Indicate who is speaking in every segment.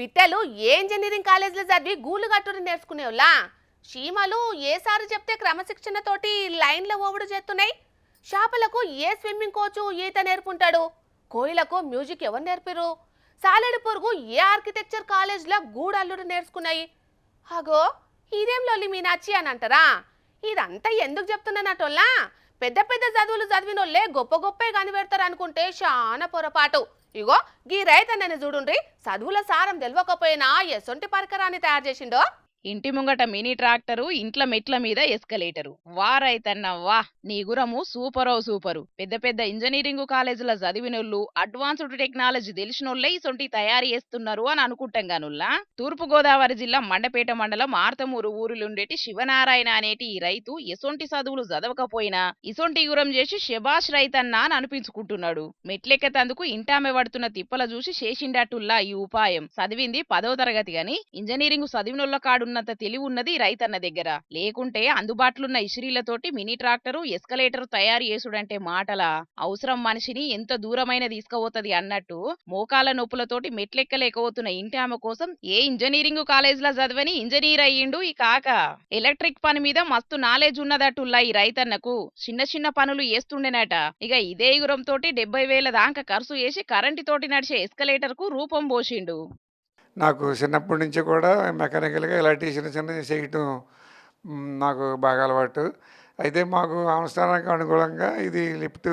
Speaker 1: పిట్టలు ఏ ఇంజనీరింగ్ కాలేజీలో చదివి గూళ్ళు కట్టుని నేర్చుకునేవాళ్ళ చీమలు ఏసారి చెప్తే క్రమశిక్షణతోటి లైన్లో ఓవుడు చేస్తున్నాయి. చేపలకు ఏ స్విమ్మింగ్ కోచు ఈత నేర్పుంటాడు. కోయిలకు మ్యూజిక్ ఎవరు నేర్పిరు. సాలెడు పొరుగు ఏ ఆర్కిటెక్చర్ కాలేజ్లో గూడల్లుడు నేర్చుకున్నాయి. అగో ఇదేం లొల్లి మీనాచి అని అంటారా. ఇదంతా ఎందుకు చెప్తున్నానటోళ్ళ పెద్ద పెద్ద చదువులు చదివినోళ్ళే గొప్ప గొప్పే కనిపెడతారు అనుకుంటే చాలా పొరపాటు. ఇగో గీ రైతన్నని చూడుండ్రి, చదువుల సారం తెలవకపోయినా ఎసొంటి పరికరాన్ని తయారు చేసిండో.
Speaker 2: ఇంటి ముంగట మినీ ట్రాక్టరు, ఇంట్ల మెట్ల మీద ఎస్కలేటరు. వారైతన్న వా నీ గురము సూపరో సూపరు. పెద్ద పెద్ద ఇంజనీరింగ్ కాలేజీల చదివినోళ్ళు, అడ్వాన్స్డ్ టెక్నాలజీ తెలిసినోళ్ళే ఇసొంటి తయారు చేస్తున్నారు అని అనుకుంటాం గానుల్లా. తూర్పు గోదావరి జిల్లా మండపేట మండలం ఆర్తమూరు ఊరిలుండేటి శివనారాయణ అనేటి ఈ రైతు ఎసొంటి చదువులు చదవకపోయినా ఇసొంటి గురం చేసి శబాష్ రైతన్న అని అనిపించుకుంటున్నాడు. మెట్లెక్కతందుకు ఇంటామె పడుతున్న తిప్పల చూసి చేసిండట్టుల్లా ఈ ఉపాయం. చదివింది 10వ తరగతి గాని ఇంజనీరింగ్ చదివినోళ్ళ కాడు ఉన్నంత తెలివి ఉన్నది రైతన్న దగ్గర. లేకుంటే అందుబాటులున్న ఇషరీలతోటి మినీ ట్రాక్టరు, ఎస్కలేటర్ తయారు చేసుడంటే మాటలా. అవసరం మనిషిని ఎంత దూరమైన తీసుకుపోతది అన్నట్టు మోకాల నొప్పులతోటి మెట్లెక్కలేకపోతున్న ఇంటి ఆమె కోసం ఏ ఇంజనీరింగ్ కాలేజీలో చదవని ఇంజనీర్ అయ్యిండు ఈ కాక. ఎలక్ట్రిక్ పని మీద మస్తు నాలెడ్జ్ ఉన్నదట్టుల్లా ఈ రైతన్నకు. చిన్న చిన్న పనులు చేస్తుండేనట. ఇక ఇదే యుగంతో 70,000 దాకా ఖర్చు చేసి కరెంటు తోటి నడిచే ఎస్కలేటర్ కు రూపం పోసిండు.
Speaker 3: నాకు చిన్నప్పటి నుంచి కూడా మెకానికల్గా ఇలాంటి చిన్న చిన్నవి చేయటం నాకు బాగా అలవాటు. అయితే మాకు ఆమస్థానానికి అనుకూలంగా ఇది లిఫ్ట్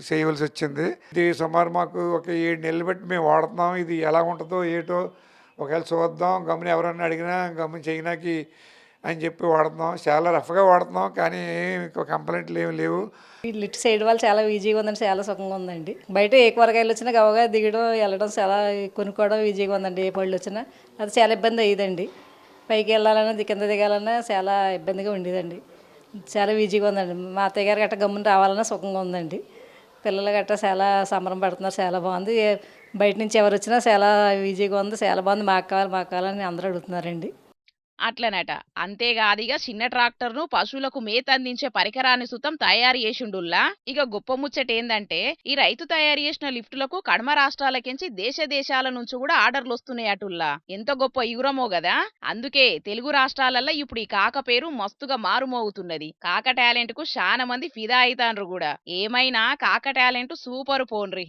Speaker 3: చేయవలసి వచ్చింది. ఇది సుమారు మాకు ఒక 7 నెలలు బట్టి మేము వాడుతున్నాం. ఇది ఎలా ఉంటుందో ఏటో ఒకవేళ చూద్దాం, గమ్మున ఎవరన్నా అడిగినా గమ్మున చైనాకి అని చెప్పి వాడుతున్నాం. చాలా రఫ్గా వాడుతున్నాం, కానీ కంప్లైంట్లు ఏమి లేవు.
Speaker 4: ఈ లిఫ్ట్ చేయడం వల్ల చాలా ఈజీగా ఉందండి, చాలా సుఖంగా ఉందండి. బయట ఏ కూరగాయలు వచ్చినా గవగా దిగడం వెళ్ళడం చాలా కొనుక్కోవడం ఈజీగా ఉందండి. ఏ పళ్ళు వచ్చినా అది చాలా ఇబ్బంది అయ్యేదండి. పైకి వెళ్ళాలన్నా కింద దిగాలన్నా చాలా ఇబ్బందిగా ఉండేదండి. చాలా ఈజీగా ఉందండి. మా అత్తయ్య గారు గట్ట గమ్మున రావాలన్నా సుఖంగా ఉందండి. పిల్లలు గట్ట చాలా సంబరం పడుతున్నారు, చాలా బాగుంది. బయట నుంచి ఎవరు వచ్చినా చాలా ఈజీగా ఉంది, చాలా బాగుంది. మాకు కావాలని అందరూ అడుగుతున్నారండి.
Speaker 2: అట్లనట. అంతేగాదిగా చిన్న ట్రాక్టర్ను పశువులకు మేత అందించే పరికరాన్ని సుతం తయారు చేసిండుల్లా. ఇక గొప్ప ముచ్చటేందంటే ఈ రైతు తయారు చేసిన లిఫ్టులకు కడమ రాష్ట్రాలకించి దేశాల నుంచి కూడా ఆర్డర్లు వస్తున్నాయటుల్లా. ఎంత గొప్ప యుగురమో గదా. అందుకే తెలుగు రాష్ట్రాలల్లో ఇప్పుడు ఈ కాక పేరు మస్తుగా మారుమోగుతున్నది. కాక టాలెంట్ కు చాలా మంది ఫిదా అయితాండ్రు కూడా. ఏమైనా కాక టాలెంట్ సూపర్ పోన్రి.